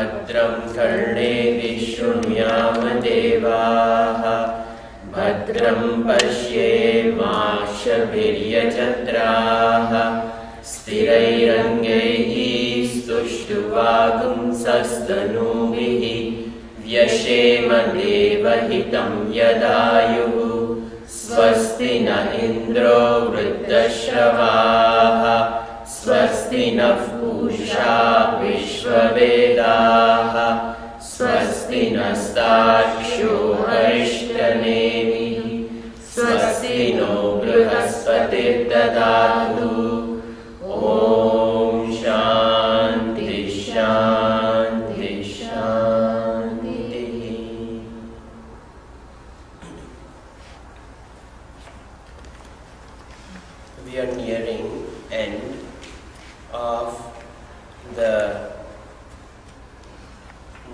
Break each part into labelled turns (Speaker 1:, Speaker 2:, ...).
Speaker 1: भद्रं कर्णेभिः शृणुयाम देवाः भद्रं पश्येमाक्षभिर्यजत्राः स्थिरैरङ्गैः स्तुष्टुवागुंसस्तनूभिः व्यशेम देवहितं यदायुः स्वस्ति न इन्द्रो वृद्धश्रवाः स्वस्ति नः पूषा विश्ववेदाः स्वस्ति नस्तार्क्ष्यो अरिष्टनेमिः स्वस्ति नो बृहस्पतिर्दधातु ॐ शान्ति शान्ति शान्तिः। We are nearing end of the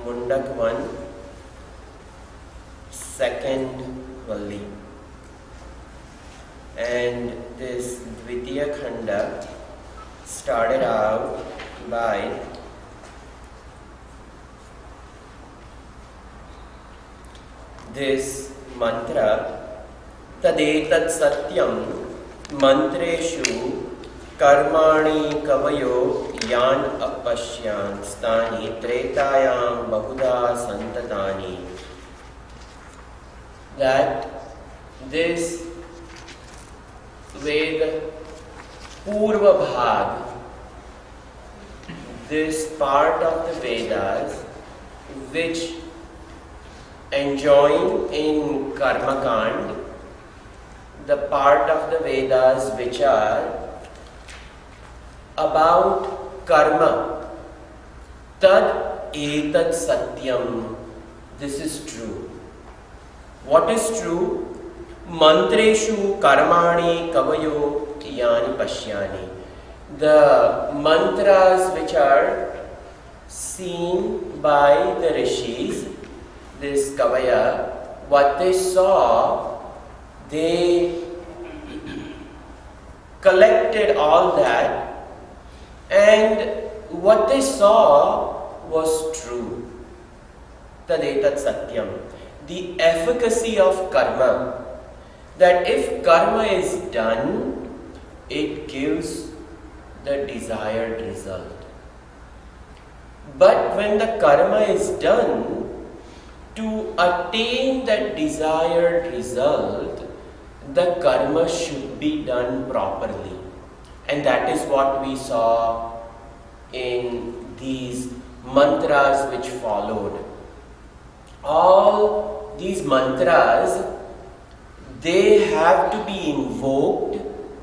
Speaker 1: Mundaka one, second Valli, and this Dvitiya Khanda started out by this mantra Tadetat Satyam Mantreshu Karmani Kavayo Yan Apashyan Stani Tretayam Bahuda Santatani. That this Veda Purva Bhag, this part of the Vedas which enjoin in Karma Kand, the part of the Vedas which are about karma, tad etat satyam, this is true. What is true? Mantreshu karmani kavayo yani pashyani. The mantras which are seen by the rishis, this kavaya, what they saw, they collected all that, and what they saw was true. Tadetat satyam. The efficacy of karma, that if karma is done, it gives the desired result. But when the karma is done, to attain that desired result, the karma should be done properly. And that is what we saw in these mantras which followed. All these mantras, they have to be invoked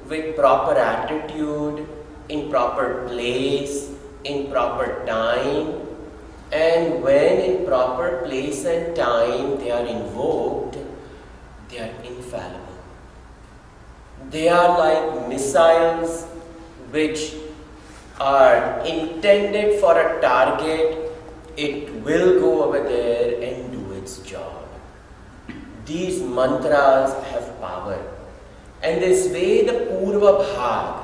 Speaker 1: with proper attitude, in proper place, in proper time. And when in proper place and time they are invoked, they are infallible. They are like missiles which are intended for a target. It will go over there and do its job. These mantras have power. And this way the Purva Bhag,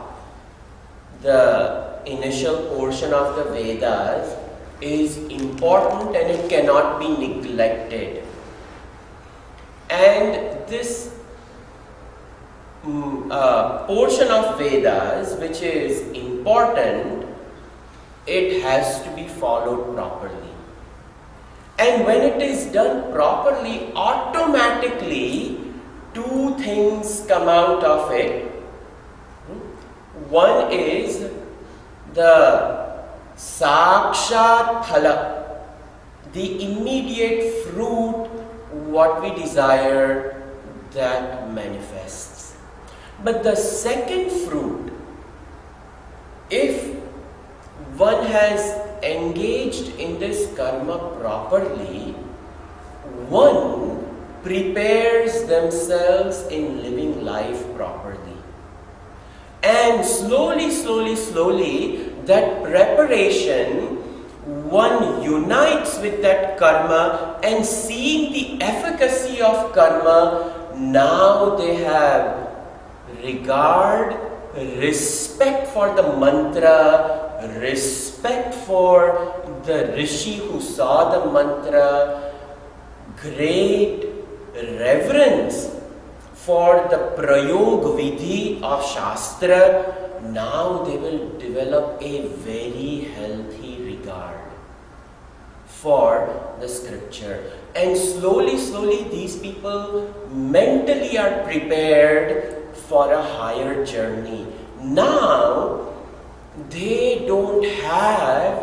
Speaker 1: the initial portion of the Vedas, is important and it cannot be neglected. And this portion of Vedas which is important, it has to be followed properly. And when it is done properly, automatically two things come out of it. One is the Sakshat Phala, the immediate fruit, what we desire, that manifests. But the second fruit, if one has engaged in this karma properly, one prepares themselves in living life properly. And slowly, that preparation, one unites with that karma, and seeing the efficacy of karma, now they have regard, respect for the mantra, respect for the rishi who saw the mantra, great reverence for the prayog vidhi of Shastra, now they will develop a very healthy regard for the scripture. And slowly, slowly these people mentally are prepared for a higher journey. Now, they don't have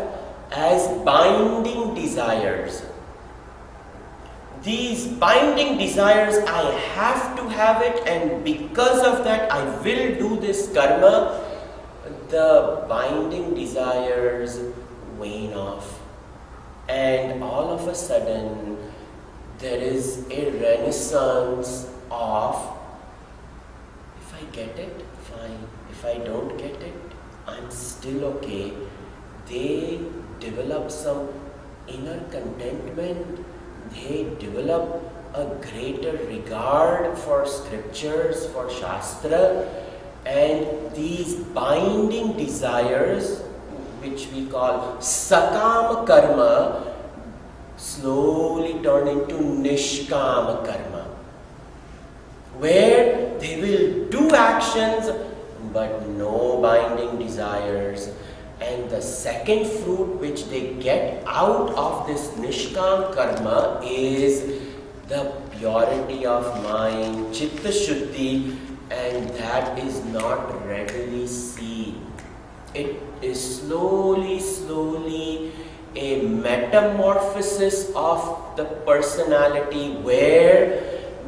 Speaker 1: as binding desires. These binding desires, I have to have it, and because of that I will do this karma. The binding desires wane off, and all of a sudden there is a renaissance of, if I get it, fine. If I don't get it, I'm still okay. They develop some inner contentment. They develop a greater regard for scriptures, for Shastra, and these binding desires, which we call sakama karma, slowly turn into nishkama karma, where they will do actions but no binding desires. And the second fruit which they get out of this nishkam karma is the purity of mind, chitta shuddhi, and that is not readily seen. It is slowly, slowly a metamorphosis of the personality, where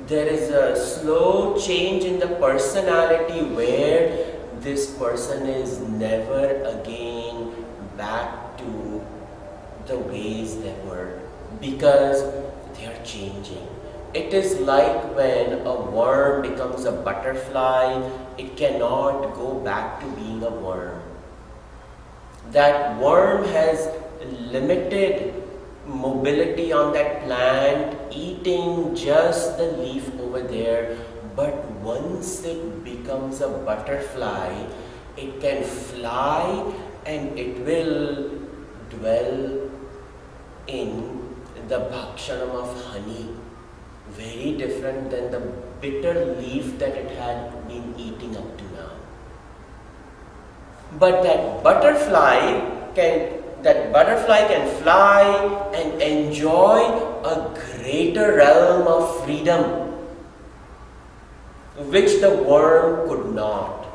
Speaker 1: there is a slow change in the personality, where this person is never again back to the ways they were, because they are changing. It is like when a worm becomes a butterfly, it cannot go back to being a worm. That worm has limited mobility on that plant, eating just the leaf over there. But once it becomes a butterfly, it can fly and it will dwell in the bhakshanam of honey. Very different than the bitter leaf that it had been eating up to now. But that butterfly can fly and enjoy a greater realm of freedom, which the worm could not.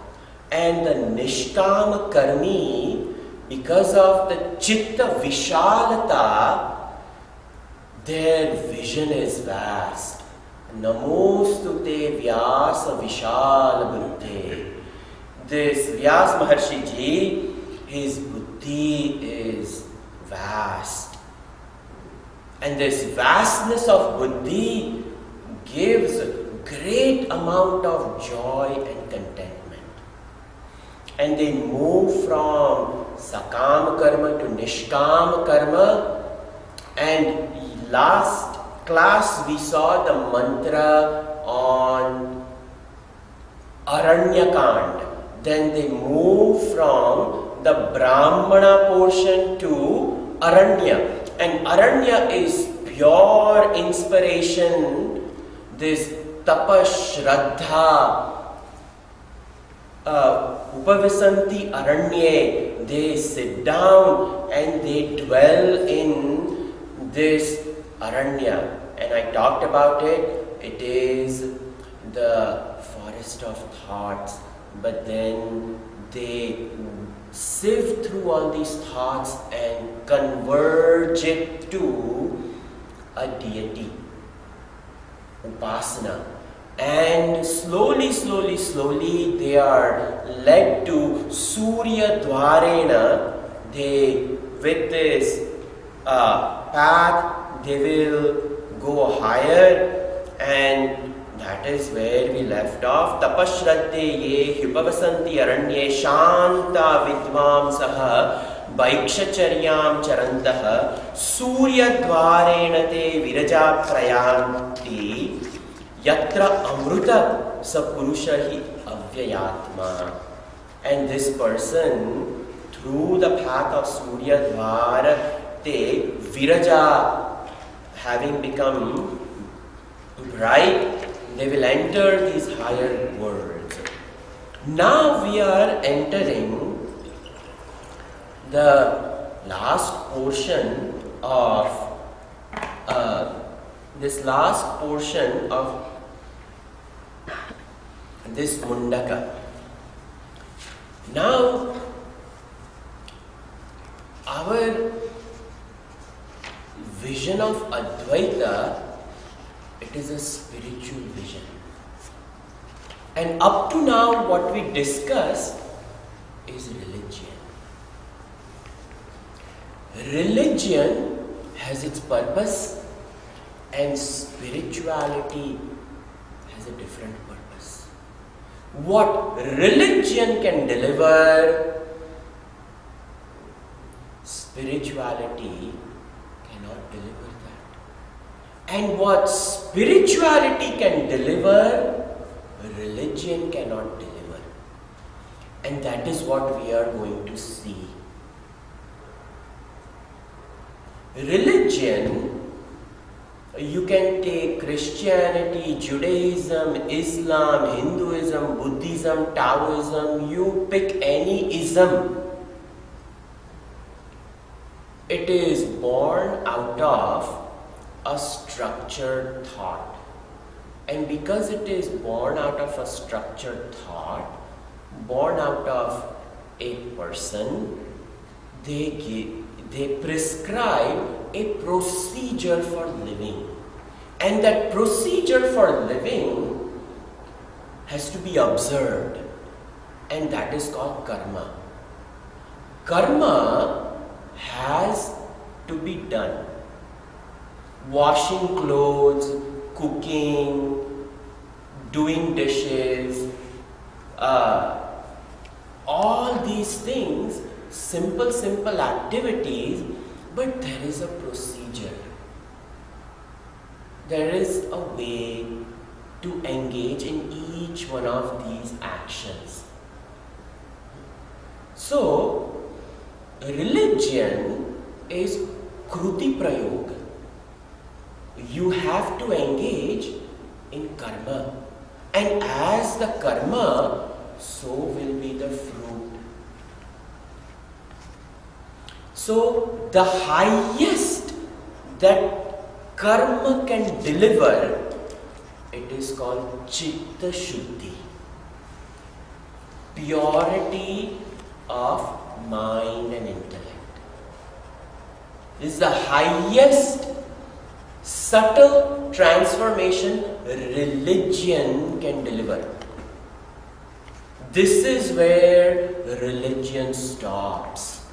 Speaker 1: And the nishkam karmi, because of the chitta vishalata, their vision is vast. Namostute vyasa vishal buddhe. This Vyas Maharshi ji, his buddhi is vast. And this vastness of buddhi gives great amount of joy and contentment. And they move from sakam karma to nishkam karma. And last class we saw the mantra on Aranyakand. Then they move from the Brahmana portion to Aranya. And Aranya is pure inspiration. This tapa shraddha, upavisanti aranye, they sit down and they dwell in this aranya. And I talked about it. It is the forest of thoughts. But then they sieve through all these thoughts and converge it to a deity, upasana. And slowly, slowly, slowly they are led to Surya Dwarena. With this path, they will go higher, and that is where we left off. Tapashraddhe ye hyupavasanti aranye shanta vidvam saha vaikshacharyam charantaha Surya Dwarena te viraja prayanti yatra amruta sa purushahi avyayatma. And this person, through the path of Surya Dwar, they Viraja, having become bright, they will enter these higher worlds. Now we are entering the last portion of this Mundaka. Now, our vision of Advaita, it is a spiritual vision. And up to now, what we discuss is religion. Religion has its purpose, and spirituality has a different purpose. What religion can deliver, spirituality cannot deliver that. And what spirituality can deliver, religion cannot deliver. And that is what we are going to see. Religion, you can take Christianity, Judaism, Islam, Hinduism, Buddhism, Taoism, you pick any ism. It is born out of a structured thought. And because it is born out of a structured thought, born out of a person, they prescribe a procedure for living. And that procedure for living has to be observed. And that is called karma. Karma has to be done. Washing clothes, cooking, doing dishes, all these things, simple activities, but there is a procedure. There is a way to engage in each one of these actions. So, religion is kruti prayoga. You have to engage in karma. And as the karma, so will be the fruit. So, the highest that karma can deliver, it is called chitta shuddhi. Purity of mind and intellect. This is the highest subtle transformation religion can deliver. This is where religion stops.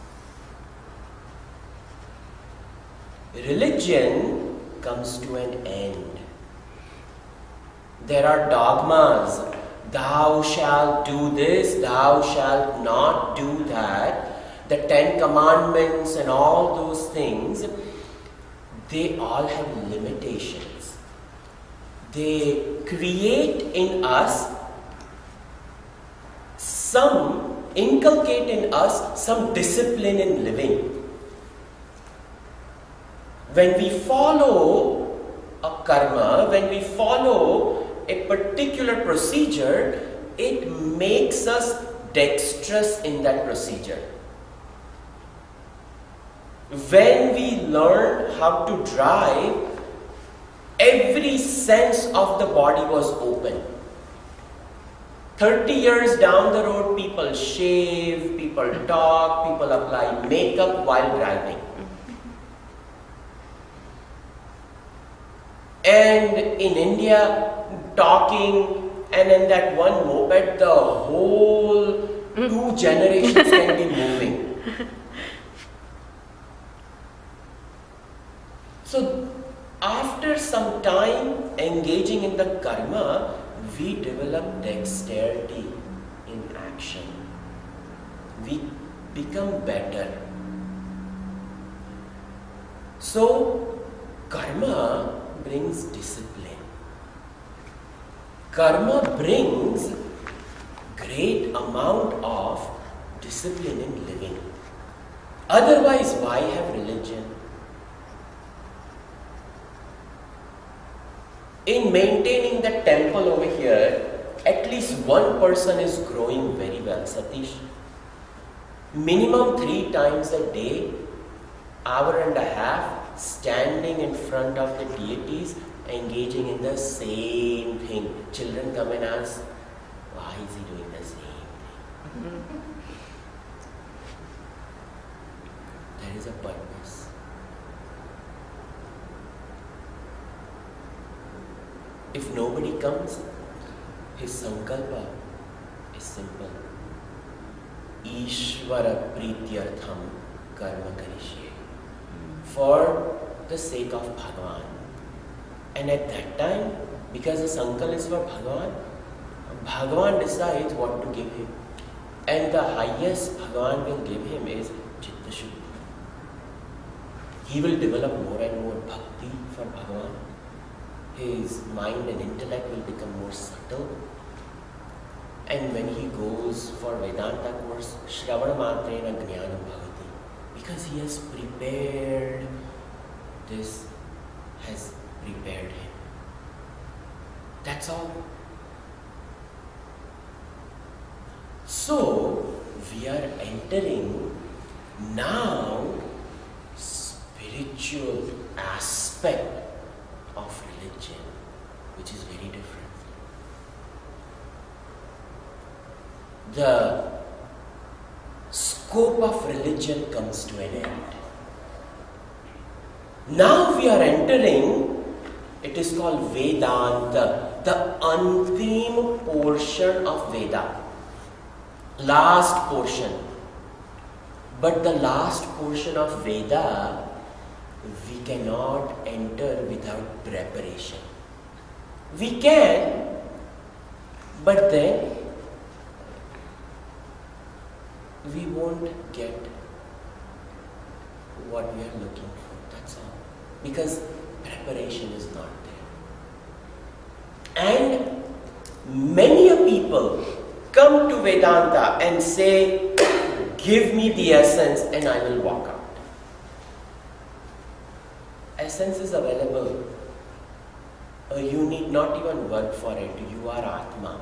Speaker 1: Religion comes to an end. There are dogmas. Thou shalt do this, thou shalt not do that. The 10 Commandments and all those things, they all have limitations. They create in us inculcate in us some discipline in living. When we follow a karma, when we follow a particular procedure, it makes us dexterous in that procedure. When we learn how to drive, every sense of the body was open. 30 years down the road, people shave, people talk, people apply makeup while driving. And in India, talking, and in that one moped, the whole 2 generations can be moving. So, after some time engaging in the karma, we develop dexterity in action. We become better. So, karma brings discipline. Karma brings great amount of discipline in living. Otherwise, why have religion? In maintaining the temple over here, at least one person is growing very well, Satish. Minimum 3 times a day, hour and a half, standing in front of the deities, engaging in the same thing. Children come and ask, why is he doing the same thing? There is a purpose. If nobody comes, his sankalpa is simple. Ishvara prityartham karma karishye. For the sake of Bhagavan. And at that time, because the sankal is for Bhagavan, Bhagavan decides what to give him. And the highest Bhagavan will give him is Chitta Shuddhi. He will develop more and more bhakti for Bhagavan. His mind and intellect will become more subtle. And when he goes for Vedanta course, Shravana Matrena Jnanam Bhavati. Because he has prepared, this has prepared him. That's all. So, we are entering now spiritual aspect of religion, which is very different. The scope of religion comes to an end. Now we are entering, it is called Vedanta, the antim portion of Veda. Last portion. But the last portion of Veda, we cannot enter without preparation. We can, but then we won't get what we are looking for. That's all. Because preparation is not there. And many a people come to Vedanta and say, give me the essence and I will walk out. Essence is available. You need not even work for it. You are Atma.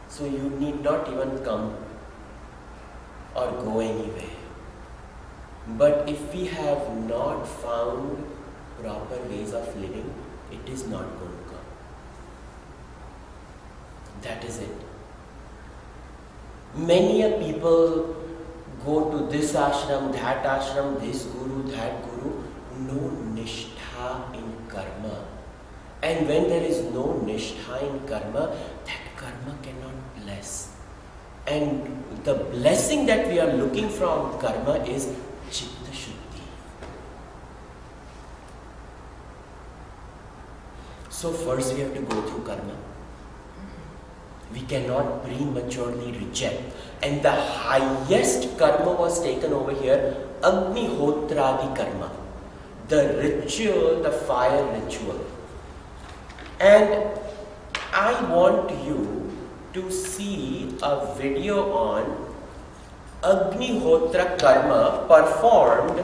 Speaker 1: So you need not even come or go anywhere. But if we have not found proper ways of living, it is not going to come. That is it. Many a people go to this ashram, this guru, that guru. No nishtha in karma. And when there is no nishtha in karma, that karma cannot bless. And the blessing that we are looking from karma is Chitta Shuddhi. So first we have to go through karma. We cannot prematurely reject. And the highest karma was taken over here, Agnihotradi karma. The ritual, the fire ritual. And I want you to see a video on Agnihotra karma performed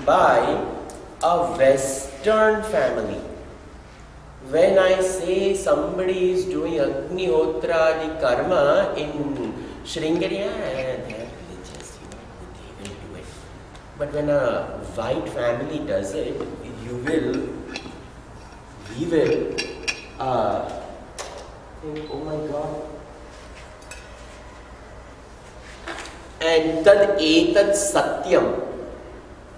Speaker 1: by a Western family. When I say somebody is doing Agnihotra karma in Sringeri, they are religious, they will do it. But when a white family does it, we will think, oh my God. And tad etat satyam.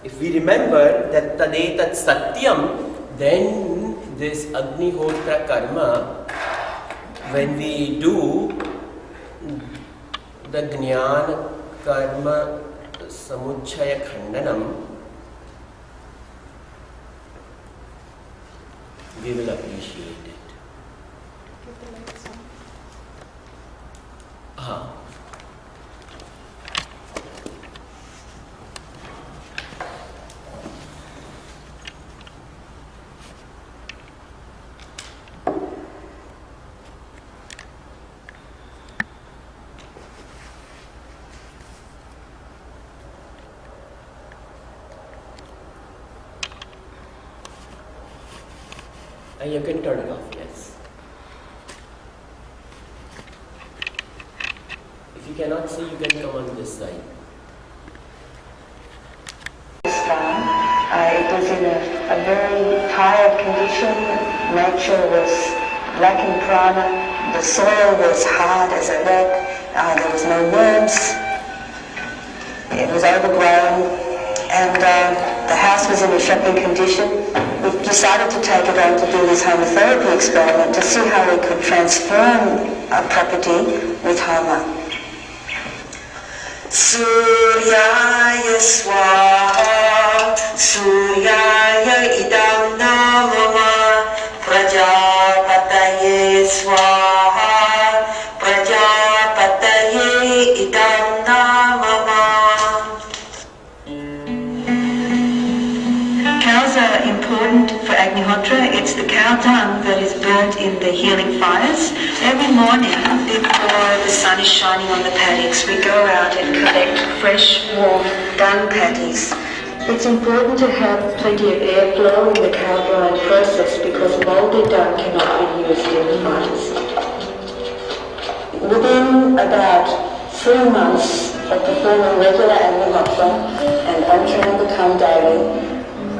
Speaker 1: If we remember that tad etat satyam, then this Agnihotra karma, when we do the Jnana karma samuchaya khandanam, we will appreciate it. You can turn it off, yes. If you cannot see, you can come on this side.
Speaker 2: It was in a very tired condition. Nature was lacking prana. The soil was hard as a rock. There was no worms. It was overgrown, and the house was in a shocking condition. We decided to take it on to do this homotherapy experiment to see how we could transform a property with homa. Suryaya Swaha, Suryaya Idam Namama, Prajapataye Swaha, Prajapataye Idam Namama. Cows are important for Agnihotra. It's the cow dung that is burnt in the healing fires. Every morning before the sun is shining on the paddocks, we go out and collect fresh, warm dung patties. It's important to have plenty of airflow in the cow drying process because mouldy dung cannot be used in the fires. Within about 3 months of performing regular Agnihotra and entering the cum daily,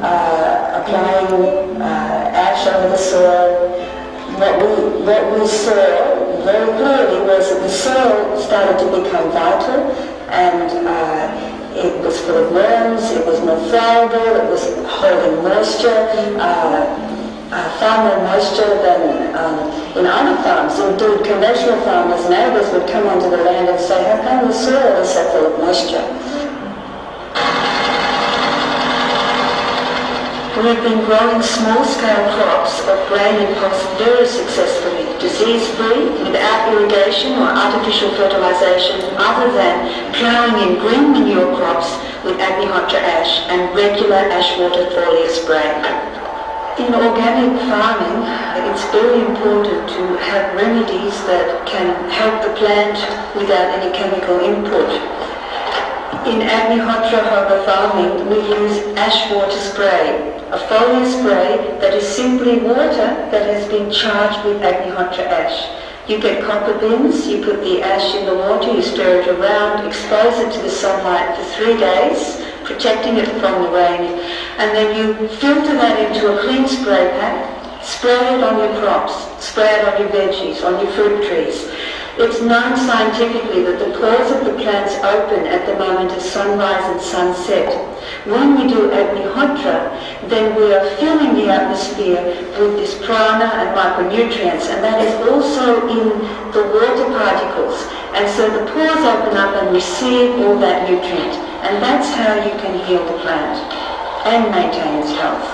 Speaker 2: applying ash over the soil, what we saw very clearly was that the soil started to become vital, and it was full of worms, it was more fallible, it was holding moisture, far more moisture than in other farms. Indeed, conventional farmers, neighbours would come onto the land and say, how come the soil is so full of moisture? We've been growing small-scale crops of grain and crops very successfully, disease-free, without irrigation or artificial fertilization, other than ploughing in green manure crops with Agnihotra ash and regular ash water foliar spray. In organic farming, it's very important to have remedies that can help the plant without any chemical input. In Agnihotra Homa farming, we use ash water spray, a foliar spray that is simply water that has been charged with Agnihotra ash. You get copper bins, you put the ash in the water, you stir it around, expose it to the sunlight for 3 days, protecting it from the rain, and then you filter that into a clean spray pack, spray it on your crops, spray it on your veggies, on your fruit trees. It's known scientifically that the pores of the plants open at the moment of sunrise and sunset. When we do Agnihotra, then we are filling the atmosphere with this prana and micronutrients, and that is also in the water particles. And so the pores open up and receive all that nutrient, and that's how you can heal the plant and maintain its health.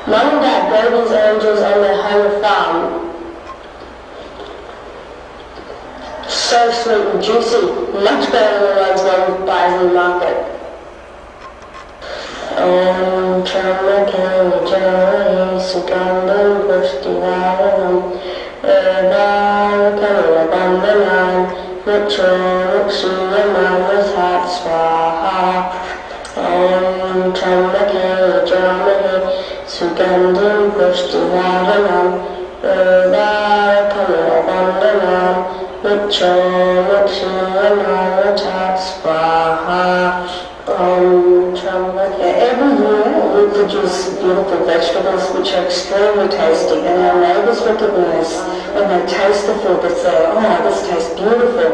Speaker 3: Mum and Dad grow these oranges on their home farm. So sweet and juicy, much better than the ones one buys in the market. Om Chamake Jai Sukandam Pushtivaranam Edar Kamala Bandanan Mucho Suyamamasat Swaha Om Chamake Jai Sugandham Pushtivaranam Edar Kamala Bandanan Mucho Suyamamasat Swaha. Every year we produce beautiful vegetables which are extremely tasty, and our neighbours recognise when they taste the food, they say, oh, this tastes beautiful.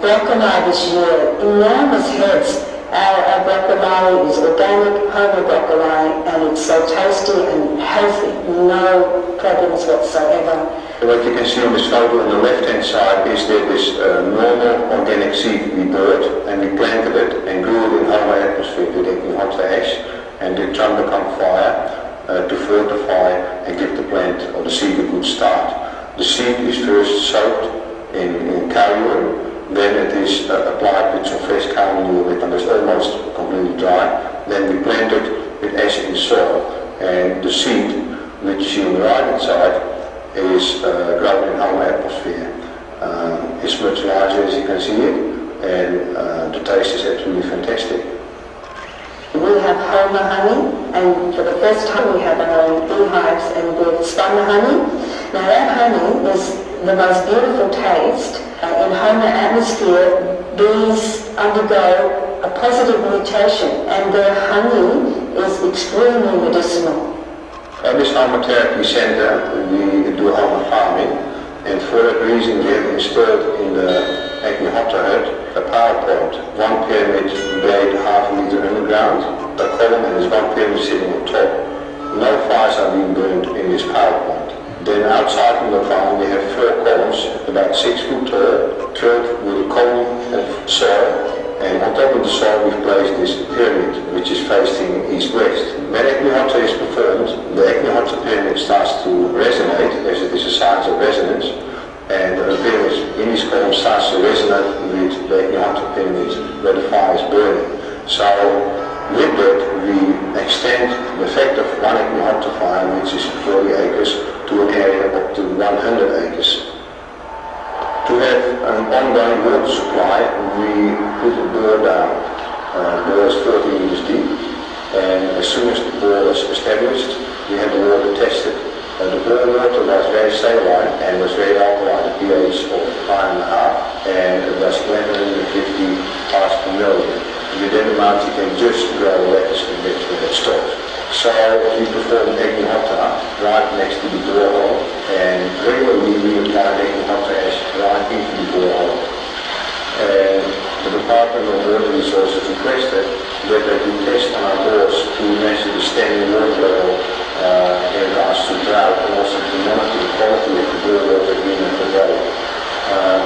Speaker 3: Broccoli this year, enormous heads. Our broccoli is organic, home broccoli, and it's so tasty and healthy, no problems whatsoever.
Speaker 4: What you can see on this photo on the left-hand side is that this normal organic seed we bought and we planted it and grew it in our atmosphere with Agnihotra ash and the Mundaka fire to fortify and give the plant or the seed a good start. The seed is first soaked in cow urine, then it is applied with some fresh cow manure when it's almost completely dry. Then we plant it with ash in soil, and the seed which you see on the right hand side, is grown in our atmosphere. It's much larger as you can see it, and the taste is absolutely fantastic.
Speaker 3: We have Homa honey, and for the first time we have our own beehives, and we've spun the honey. Now that honey is the most beautiful taste. In Homa atmosphere, bees undergo a positive mutation, and their honey is extremely medicinal.
Speaker 4: At this aromatherapy center, we do home farming, and for that reason we have installed in the Agnihotra hut a power point. One pyramid weighed half a meter underground per column, and there's one pyramid sitting on top. No fires are being burned in this power point. Then outside from the farm we have 4 columns, about 6 foot tall, filled with a column of soil. And on top of the soil we've placed this pyramid, which is facing east-west. When Agnihotra is performed, the Agnihotra pyramid starts to resonate, as it is a science of resonance, and the pyramid in this column starts to resonate with the Agnihotra pyramid where the fire is burning. So with that we extend the effect of one Agnihotra fire, which is 40 acres, to an area up to 100 acres. To have an ongoing water supply, we put a bore down. The bore is 40 meters deep, and as soon as the bore was established, we had the water tested. The bore water was very saline and was very alkaline, a pH of 5.5, and it was 1150 parts per million. With that amount you can just grow lettuce in which it stops. So we perform Agnihotra right next to the borehole, and regularly we apply Agnihotra ash right into the borehole. And the Department of Water Resources requested that they do tests on our bores to measure the standing water level in regards to drought, and also to monitor the quality of the bore water in the well,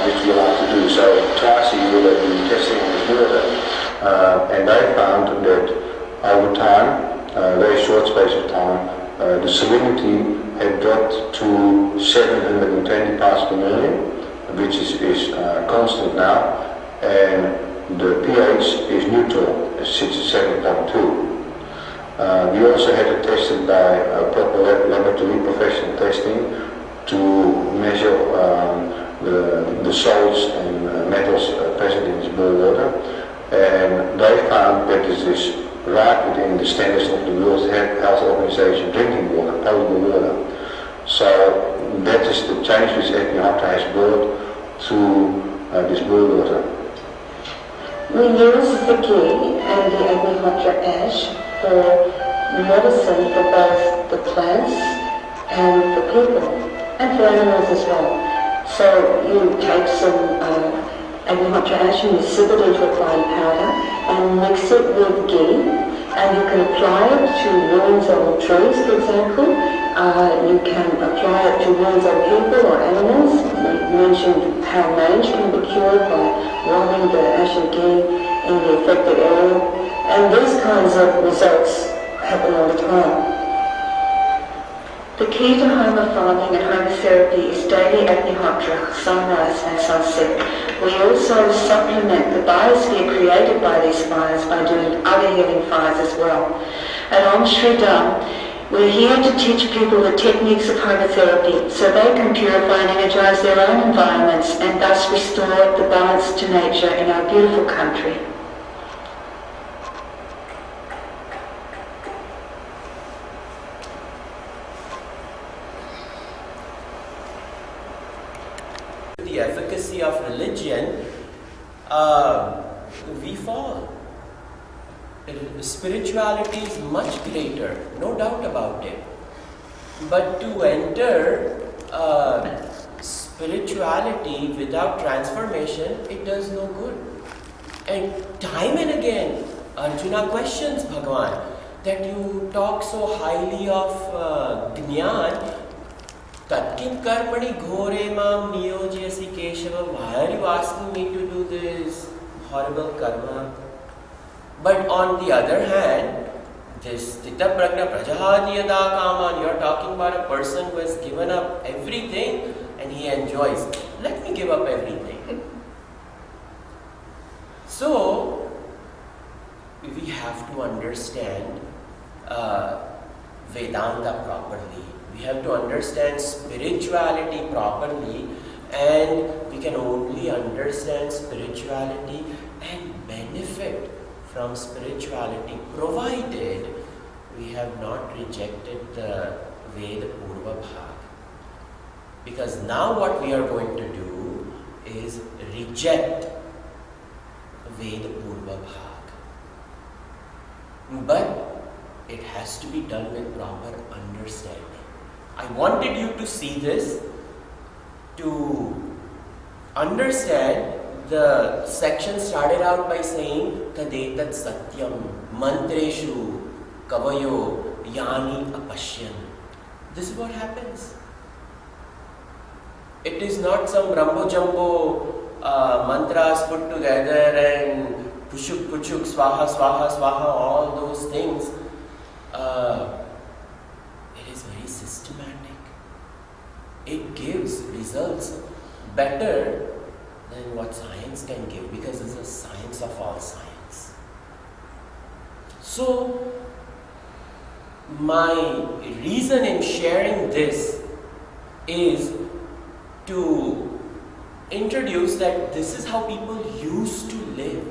Speaker 4: which we like to do. So twice a year they do testing on the water, and they found that over time, a very short space of time, the salinity had dropped to 720 parts per million, which is constant now, and the pH is neutral, it sits at 7.2. We also had it tested by proper laboratory professional testing to measure the salts and metals present in this bore water, and they found that this is right within the standards of the World Health Organization drinking water, potable water. So that is the change which Agnihotra has brought to this bore water.
Speaker 3: We use the ghee and the Agnihotra ash for medicine for both the plants and the people, and for animals as well. So you take some Agnihotra ash and you sip it into a fine powder and mix it with ghee, and you can apply it to wounds on trees, for example. You can apply it to wounds on people or animals. We mentioned how mange can be cured by rubbing the ash and ghee in the affected area, and these kinds of results happen all the time. The key to Homa farming and homotherapy is daily Agnihotra, sunrise and sunset. We also supplement the biosphere created by these fires by doing other healing fires as well. At Om Shri Dham, we're here to teach people the techniques of homotherapy so they can purify and energize their own environments and thus restore the balance to nature in our beautiful country.
Speaker 1: The efficacy of religion, we fall. Spirituality is much greater, no doubt about it. But to enter spirituality without transformation, it does no good. And time and again, Arjuna questions Bhagavan that you talk so highly of Jnana. Tatkim karmani ghore mam niyojyasi Keshava. Why are you asking me to do this horrible karma? But on the other hand, this Tita Pragna Prajahati Yada Kaman, you're talking about a person who has given up everything and he enjoys. Let me give up everything. So, we have to understand Vedanta properly. We have to understand spirituality properly, and we can only understand spirituality and benefit from spirituality provided we have not rejected the Veda Purva Bhag. Because now what we are going to do is reject Veda Purva Bhag. But it has to be done with proper understanding. I wanted you to see this, to understand. The section started out by saying Tadetat Satyam Mantreshu Kavayo Yani Apashyan. This is what happens. It is not some Rambo Jumbo mantras put together and Pushuk Puchuk Swaha Swaha Swaha, all those things. It is very systematic. It gives results better than what science can give, because it's a science of all science. So, my reason in sharing this is to introduce that this is how people used to live.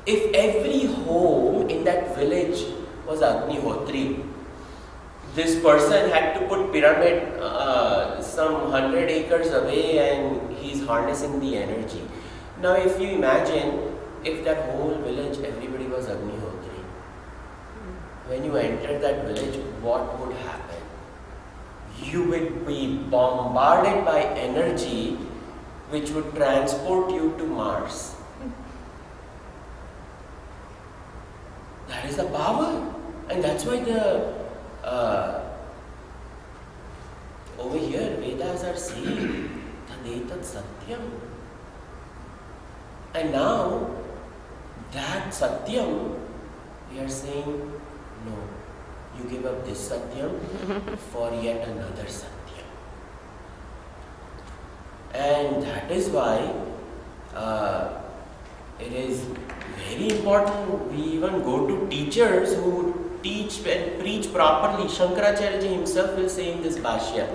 Speaker 1: If every home in that village was Agnihotri, this person had to put pyramid some 100 acres away and he's harnessing the energy. Now if you imagine if that whole village everybody was Agnihotri, when you enter that village, what would happen? You would be bombarded by energy which would transport you to Mars. That is the power, and that's why the over here Vedas are saying Tadetat Satyam. And now that Satyam, we are saying no, you give up this Satyam for yet another Satyam. And that is why it is very important. We even go to teachers who teach and preach properly. Shankaracharya ji himself will say in this Bhashya,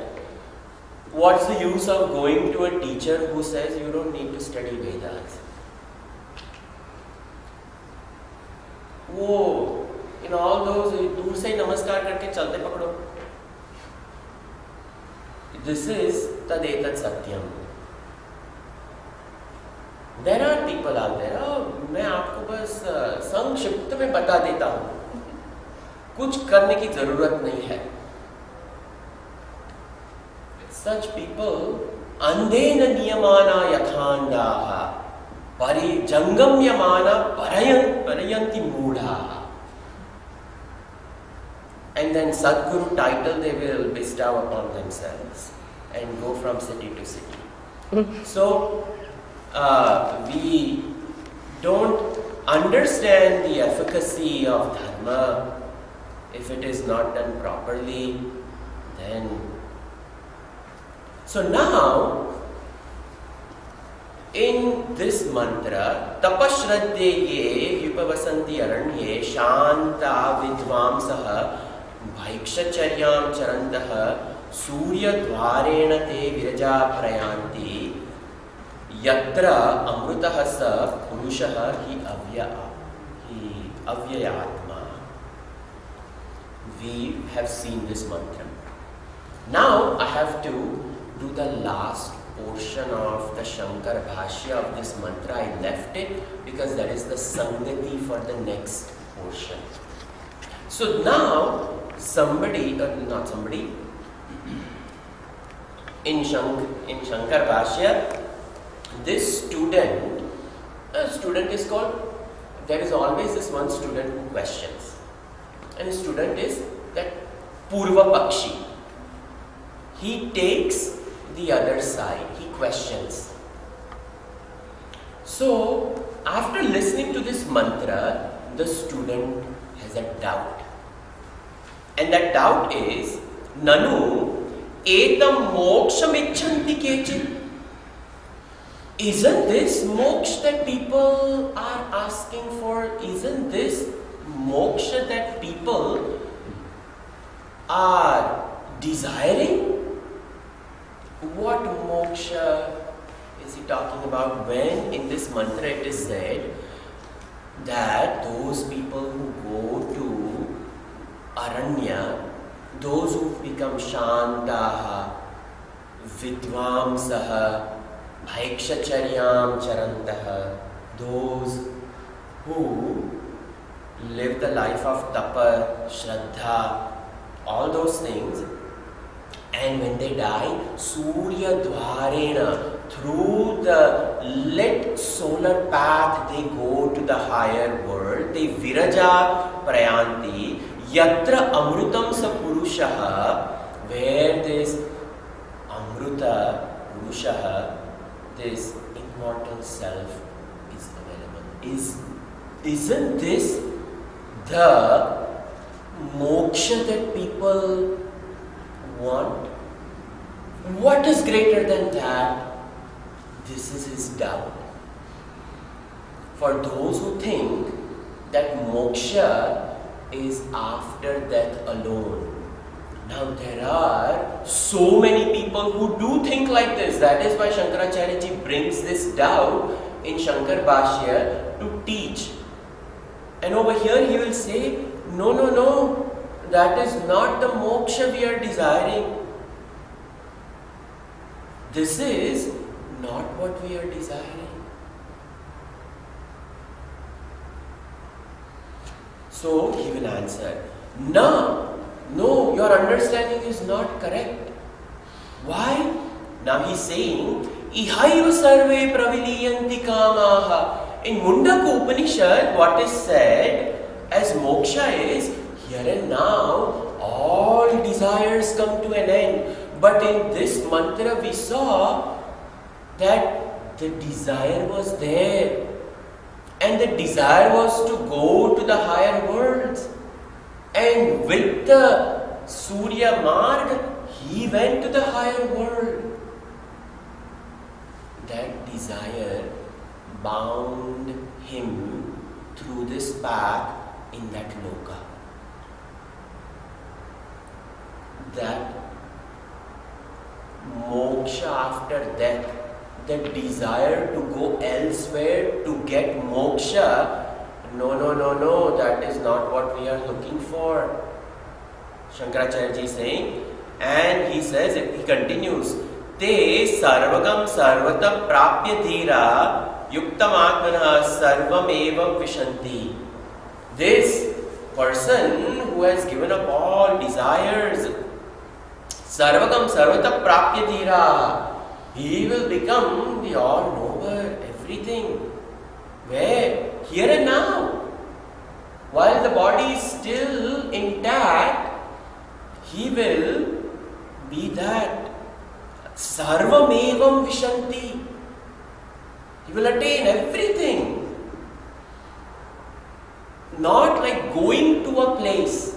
Speaker 1: what's the use of going to a teacher who says you don't need to study Vedas? वो in all those दूर से नमस्कार करके चलते पकड़ो. This is Tadetat Satyam. There are people out there. मैं आपको बस संक्षिप्त में बता देता हूँ, कुछ करने की जरूरत नहीं है. Such people अंधेन नियमाना यथांडाहा परिजंगम्यमाना परयंति मूढ़ाहा. And then Sadguru title they will bestow upon themselves and go from city to city. So we don't understand the efficacy of dharma. If it is not done properly, then so now in this mantra, tapashraddheye yupavasanti aranye shanta vidvamsaha bhaikshcharyam charantaha suryadvarena te viraja prayanti yatra amrutah sa purushah hi avyayatma. We have seen this mantra. Now I have to do the last portion of the Shankar Bhashya of this mantra. I left it because that is the Sangati for the next portion. So now in Shankar Bhashya, this student, a student is called, there is always this one student who questions. And the student is that Purva Pakshi. He takes the other side, he questions. So, after listening to this mantra, the student has a doubt. And that doubt is, Nanu etam moksham icchanti kechit. Isn't this moksha that people are asking for? Isn't this moksha that people are desiring? What moksha is he talking about when in this mantra it is said that those people who go to Aranya, those who become Shantaha, Vidvamsaha, Bhaikshacharyaam Charantaha, those who live the life of Tapa, Shraddha, all those things, and when they die, Surya Dwarena, through the lit solar path, they go to the higher world. They Viraja Prayanti, Yatra Amrutam Sa Purushaha, where this Amruta Purushaha, this immortal self is available. Isn't this the moksha that people want? What is greater than that? This is his doubt. For those who think that moksha is after death alone. Now there are so many people who do think like this. That is why Shankaracharya ji brings this doubt in Shankar Bhashya to teach. And over here he will say, no, that is not the moksha we are desiring. This is not what we are desiring. So he will answer, no, your understanding is not correct. Why? Now he is saying, Ihaiva sarve praviliyanti kamaha. In Mundaka Upanishad, what is said as moksha is, here and now, all desires come to an end. But in this mantra we saw that the desire was there. And the desire was to go to the higher worlds. And with the Surya Marg, he went to the higher world. That desire bound him through this path in that loka. That moksha after death, the desire to go elsewhere to get moksha, no, that is not what we are looking for. Shankaracharya ji is saying, and he says, he continues, Te sarvagam sarvata prapya dhira yuktam atmana sarvam eva vishanti. This person who has given up all desires, sarvagam sarvata prapya dhira, he will become the all-knower, everything. Where? Here and now. While the body is still intact, he will be that. Sarvam evam vishanti. He will attain everything. Not like going to a place.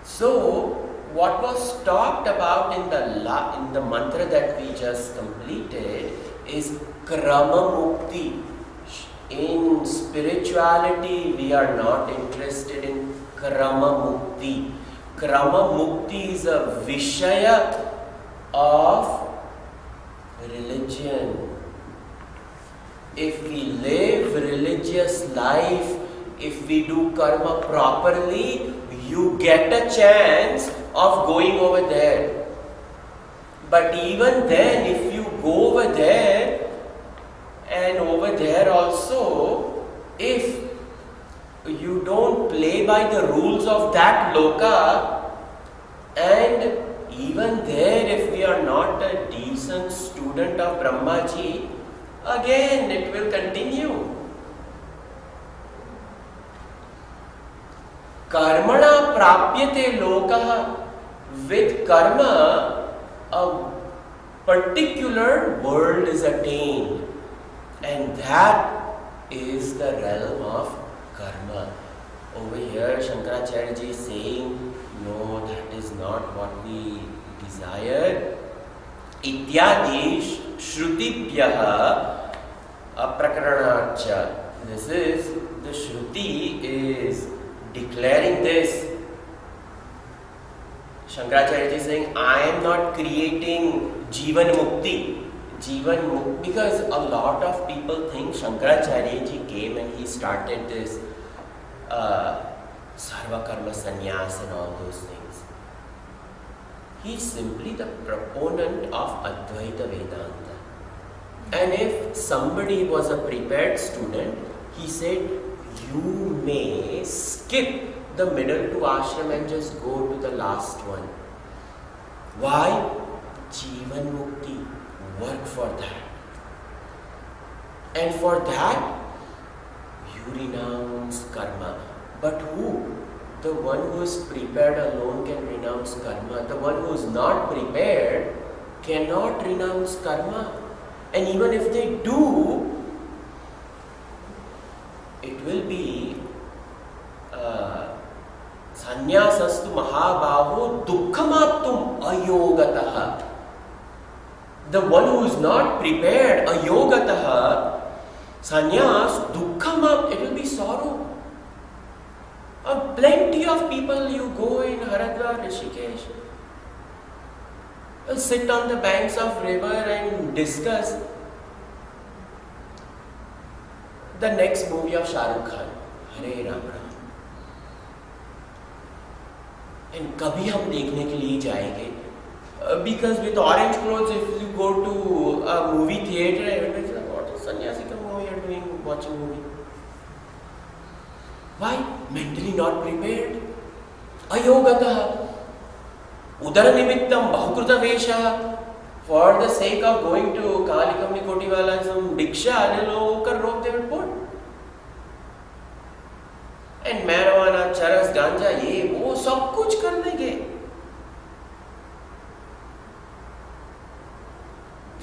Speaker 1: So, what was talked about in the mantra that we just completed is Krama Mukti. In spirituality, we are not interested in Krama Mukti. Krama Mukti is a Vishaya of religion. If we live religious life, if we do karma properly, you get a chance of going over there. But even then, if you go over there, and over there also, if you don't play by the rules of that loka, and even there, if we are not a decent student of Brahmaji, again it will continue. Karmana prapyate lokaha. With karma, a particular world is attained. And that is the realm of karma. Over here, Shankaracharya ji is saying, no, that is not what we desire. Ityadi shrutibhyaha aprakaranacha. This is, the Shruti is declaring this. Shankaracharya is saying, I am not creating Jivan Mukti. Because a lot of people think Shankaracharya ji came and he started this Sarva Karma Sannyas and all those things. He is simply the proponent of Advaita Vedanta. And if somebody was a prepared student, he said, you may skip the middle two ashram and just go to the last one. Why? Jivan Mukti. Work for that. And for that, you renounce karma. But who? The one who is prepared alone can renounce karma. The one who is not prepared cannot renounce karma. And even if they do, it will be Sannyasastu Mahabaho Dukkhamaptum Ayogataha. The one who is not prepared, Ayogataha, Sannyas, Dukkhamap, it will be sorrow. Plenty of people, you go in Haridwar, Rishikesh, sit on the banks of river and discuss the next movie of Shah Rukh Khan, Hare Ram Ram. And कभी हम देखने के लिए जाएंगे, because with orange clothes, if you go to a movie theater, everybody says, what is sannyasi ka movie you're doing, watching movie? Why? Mentally not prepared. Ayogataha. Udara nimittam bahukruta vesha. For the sake of going to Kalikam Nikotiwala, some diksha, little okar rope they will put. And marijuana, charas, ganja, ye, wo, sab kuch kar denge.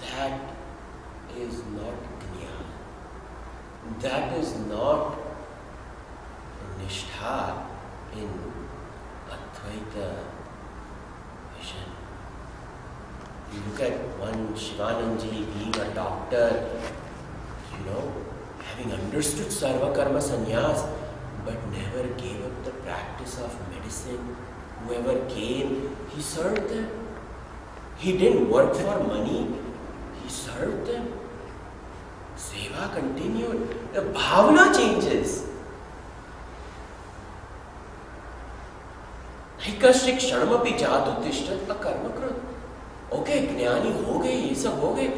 Speaker 1: That is not jnana. That is not nishtha in Advaita vision. You look at one Shivananji being a doctor, having understood Sarva Karma Sannyas, but never gave up the practice of medicine. Whoever came, he served them. He didn't work for money, he served them. Seva continued. The bhavana changes. Hikashrik shanamapi jatu tishtat akarmakrut. Okay, jnani ho gaye, ye sab ho gaye.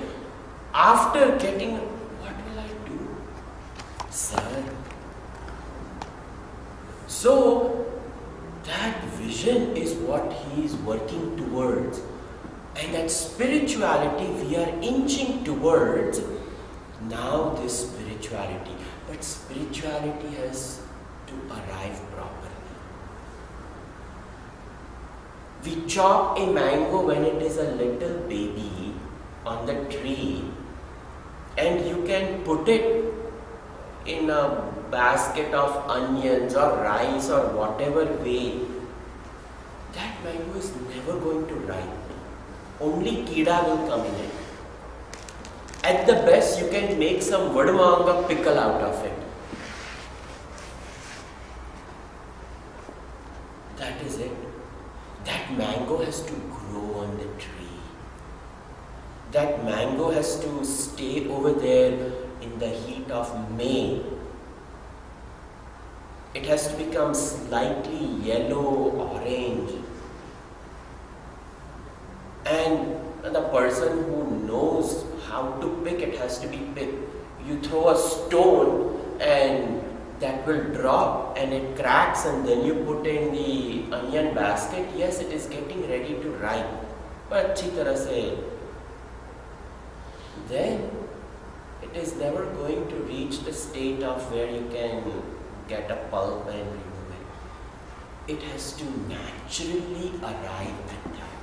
Speaker 1: After getting, what will I do? Serve. So, that vision is what he is working towards. And that spirituality we are inching towards now, this spirituality. But spirituality has to arrive properly. We chop a mango when it is a little baby on the tree, and you can put it in a basket of onions or rice or whatever way. That mango is never going to ripe. Only kida will come in it. At the best, you can make some vadamanga pickle out of it. That is it. That mango has to grow on the tree. That mango has to stay over there in the heat of May. It has to become slightly yellow, orange. And the person who knows how to pick it has to be picked. You throw a stone and that will drop and it cracks, and then you put in the onion basket. Yes, it is getting ready to ripe. But अच्छी तरह से, then it is never going to reach the state of where you can get a pulp and remove it. It has to naturally arrive at that.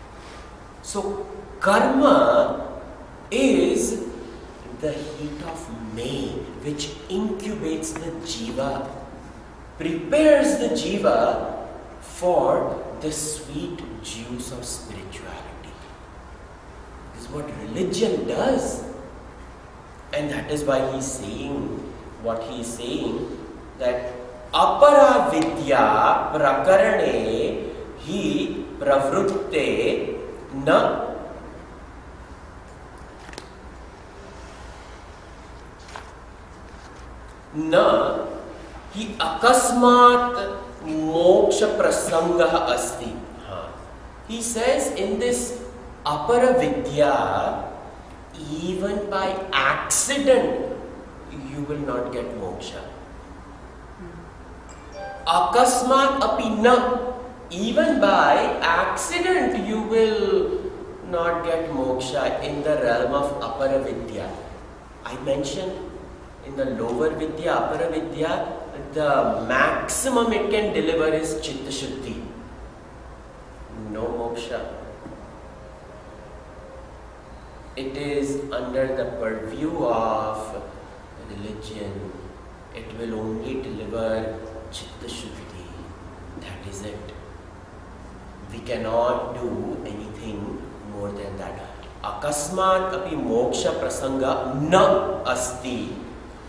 Speaker 1: So karma is the heat of May, which incubates the jiva, prepares the jiva for the sweet juice of spirituality. This is what religion does. And that is why he's saying what he is saying, that apara vidya prakarane hi pravrutte na hi akasmat moksha prasangah asti. He says in this apara vidya, even by accident, you will not get moksha. Akasmat api na, even by accident, you will not get moksha in the realm of apara vidya. I mentioned in the lower vidya, apara vidya, the maximum it can deliver is chitta shuddhi. No moksha. It is under the purview of religion. It will only deliver chitta shuddhi. That is it. We cannot do anything more than that. Akasmat api moksha prasanga na asti.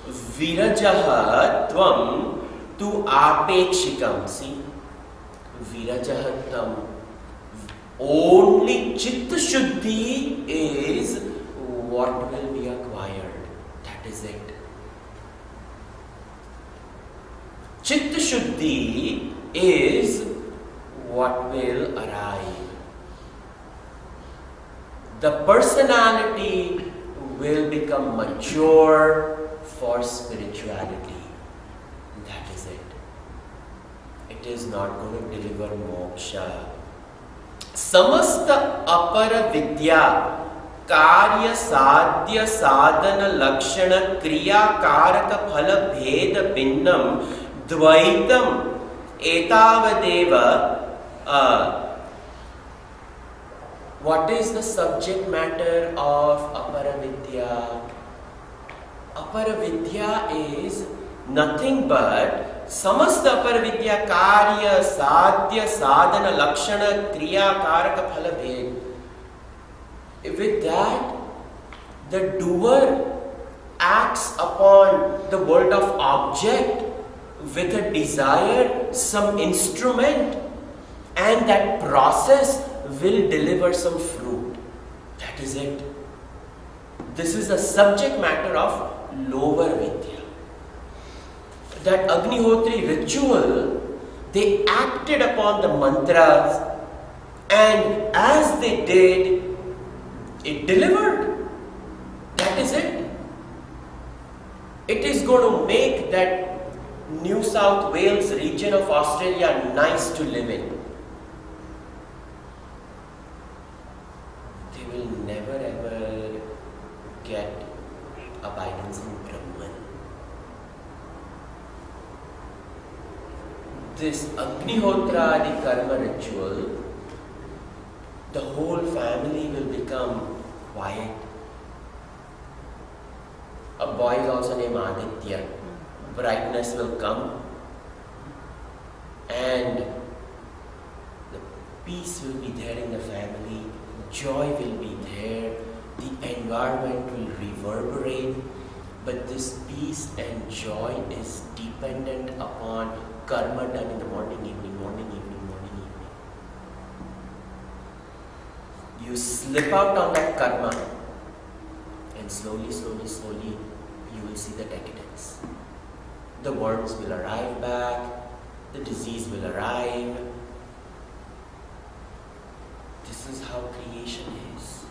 Speaker 1: Virajaha tvam tu apekshikam. See, virajaha tvam. Only chitta shuddhi is what will be acquired. That is it. Chitta shuddhi is what will arrive. The personality will become mature for spirituality. That is it. It is not going to deliver moksha. Samasta apara vidya कार्य साध्य साधन लक्षण क्रिया कारक फल भेद भिन्नम द्वैतम एतावदेव. What is the subject matter of Aparavidya? Aparavidya is nothing but samasta Aparavidya karya sadhya sadhana lakshana kriya karaka phala bhed. With that, the doer acts upon the world of object with a desire, some instrument, and that process will deliver some fruit. That is it. This is the subject matter of lower Vidya. That Agnihotri ritual, they acted upon the mantras, and as they did, it delivered. That is it. It is going to make that New South Wales region of Australia nice to live in. They will never ever get abidance in Brahman. This Agnihotra Adi Karma ritual, the whole family will become quiet. A boy is also named Aditya. Brightness will come and the peace will be there in the family, joy will be there, the environment will reverberate, but this peace and joy is dependent upon karma done in the morning, evening, morning, evening, morning, evening. You slip out on that karma and slowly, slowly, slowly you will see the decadence. The worms will arrive back, the disease will arrive. This is how creation is.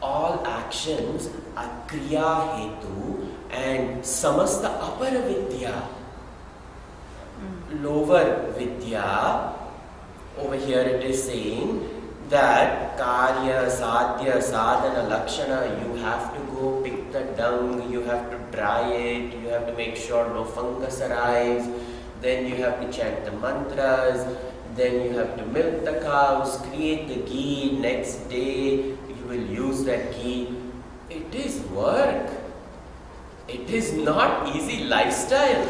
Speaker 1: All actions are kriya hetu and samasta apara vidya, lower vidya. Over here it is saying that karya, sadhya, sadhana, lakshana, you have to go pick the dung, you have to dry it, you have to make sure no fungus arrives, then you have to chant the mantras, then you have to milk the cows, create the ghee, next day you will use that ghee. It is work. It is not easy lifestyle.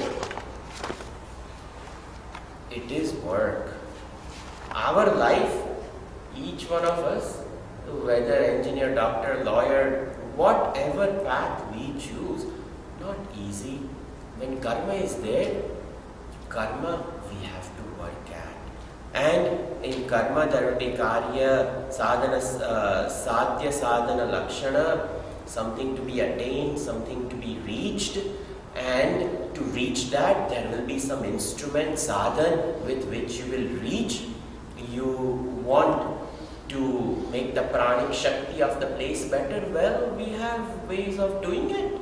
Speaker 1: It is work. Our life, each one of us, whether engineer, doctor, lawyer, whatever path we choose, not easy. When karma is there, karma we have to work at. And in karma there will be karya, sadhana, sadhya, sadhana, lakshana, something to be attained, something to be reached, and to reach that there will be some instrument, sadhan, with which you will reach. You want to make the pranic shakti of the place better, well, we have ways of doing it.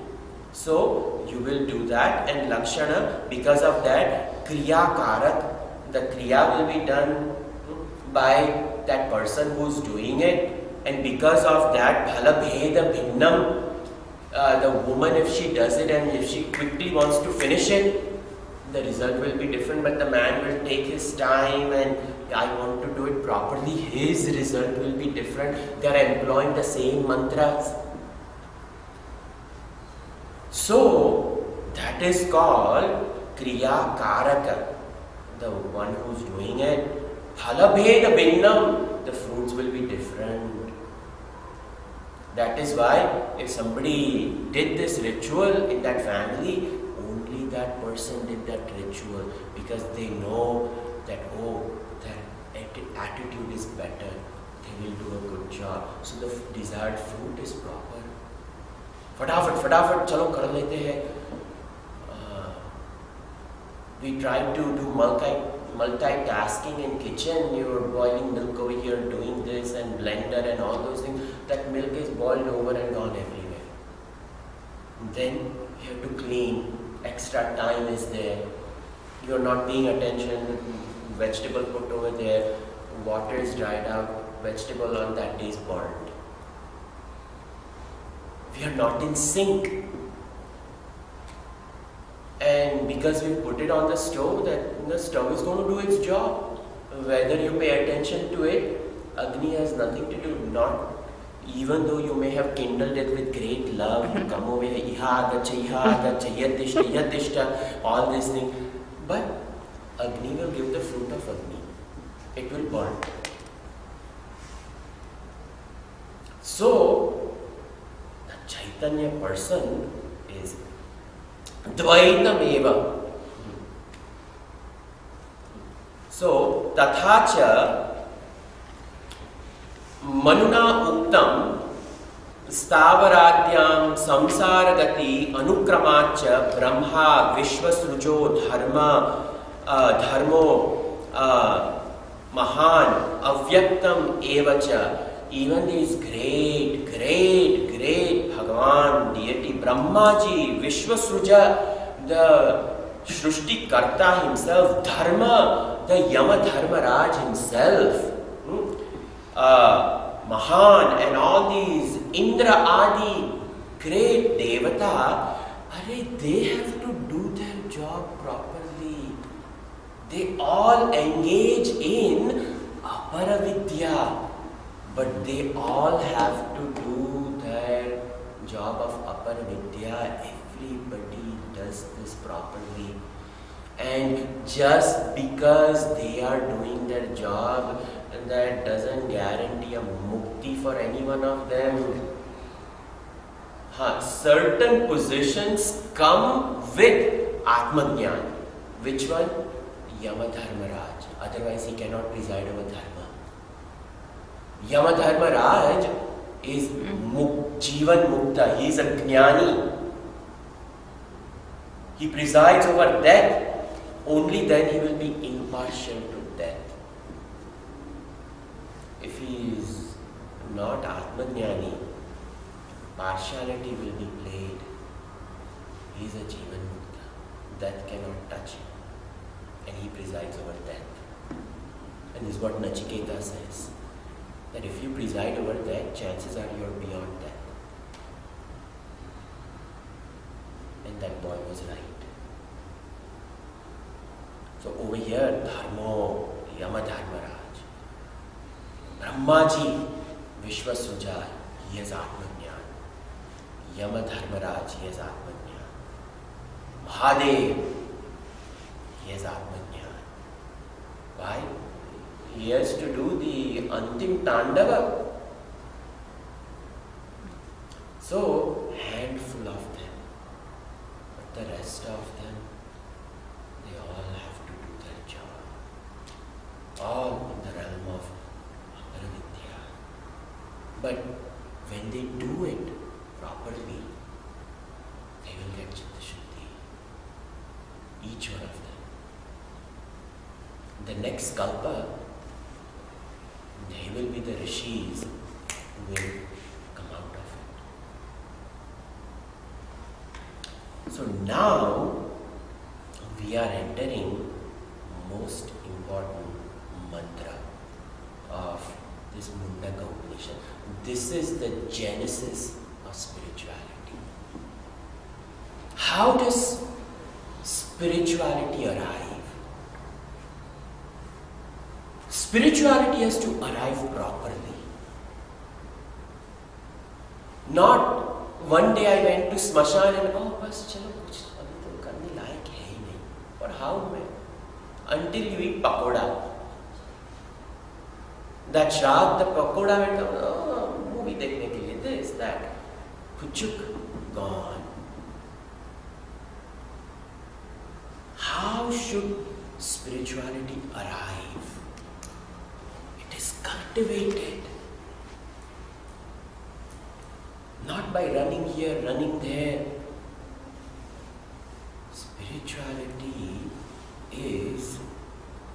Speaker 1: So you will do that, and lakshana, because of that, kriya karak, the kriya will be done by that person who's doing it, and because of that, phala bheda bhinnam, the woman, if she does it and if she quickly wants to finish it, the result will be different, but the man will take his time and I want to do it properly, his result will be different. They are employing the same mantras. So, that is called kriya karaka, the one who's doing it. Phala bheda bhinnam, the fruits will be different. That is why if somebody did this ritual in that family, only that person did that ritual, because they know that, oh, their attitude is better, they will do a good job. So the desired fruit is proper. फटाफट चलो कर लेते हैं. We try to do multitasking in kitchen. You're boiling milk over here, doing this and blender and all those things. That milk is boiled over and gone everywhere. Then you have to clean. Extra time is there. You're not paying attention. Vegetable put over there. Water is dried out. Vegetable on that day is burnt. We are not in sync. And because we put it on the stove, that the stove is going to do its job. Whether you pay attention to it, Agni has nothing to do. Not even though you may have kindled it with great love, come over here, iha agacha, yadishta, all these things. But Agni will give the fruit of Agni. It will burn. So, the Chaitanya person is Dvaitameva. So, Tathacha Manuna Uktam Stavaradyam Samsaragati Anukramacha Brahma Vishwasrujo Dharmo Mahan Avyaktam Evacha. Even these great Bhagavan, deity, Brahmaji, Vishwasruja, the Shrushti Karta himself, Dharma, the Yama Dharmaraj himself, Mahan, and all these Indra Adi, great Devata, they have to do their job properly. They all engage in Aparavidya. But they all have to do their job of Aparavidya. Everybody does this properly. And just because they are doing their job, that doesn't guarantee a mukti for any one of them. Certain positions come with Atmajnana. Which one? Yama Dharmaraj. Otherwise he cannot preside over Dharma. Yama Dharmaraj is Jivan Mukta. He is a Jnani. He presides over death. Only then he will be impartial to death. If he is not Atmajnani, partiality will be played. He is a Jivan Mukta. Death cannot touch him. And he presides over death. And this is what Nachiketa says. That if you preside over death, chances are you are beyond death. And that boy was right. So over here, Dharmo, Yama Dharmaraj, Brahmaji, Vishwasruja, he has Atmajnana. Yama Dharmaraj, he has Atmajnana. Mahadev, he has Atmajnana. Why? He has to do the Antim Tandava. So, handful of them. But the rest of them, they all have to do their job. all in the realm of Vidya. But when they do it properly, they will get Chitta Shuddhi. Each one of them. The next Kalpa, they will be the Rishis who will come out of it. So now we are entering most important mantra of this Mundaka Upanishad. This is the genesis of spirituality. How does spirituality arrive? Spirituality has to arrive properly. Not one day I went to Smashan and bas chalo kuch abhi to karne layak hai hi nahi. Or how mein? Until you eat pakoda. That Shraddh, the pakoda went movie dekhne ke liye, this, that. Puchuk, gone. How should spirituality arrive? It is cultivated. Not by running here, running there. Spirituality is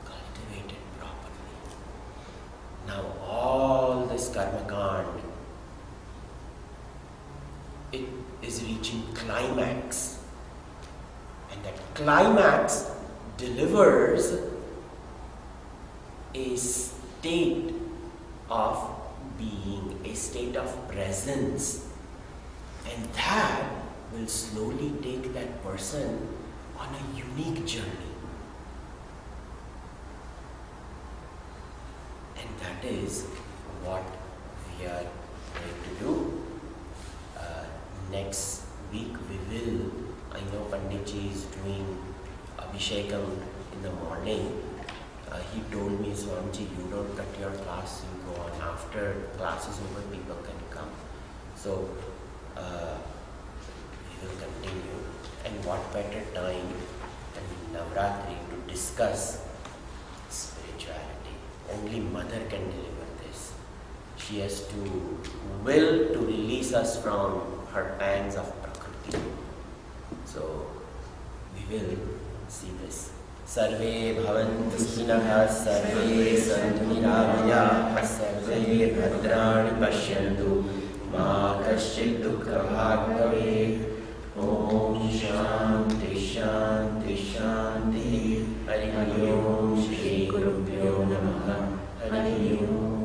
Speaker 1: cultivated properly. Now all this karma kand, it is reaching climax. And that climax delivers a state of being, a state of presence. And that will slowly take that person on a unique journey. And that is what we are going to do. Next week we will, I know Panditji is doing Abhishekam in the morning. He told me, Swamiji, you don't cut your class, you go on. After class is over, people can come. So, we will continue. And what better time than Navratri to discuss spirituality. Only Mother can deliver this. She has to will to release us from her pangs of Prakriti. So, we will see this. Sarve bhavantu sukhinaha, sarve santu nirabhayaha, sarve bhadrani pashyantu, ma kaschid dukkha bhag bhavet. Om Shanti Shanti Shanti. Hari Om Shri Gurubhyo Namaha. Hari Om.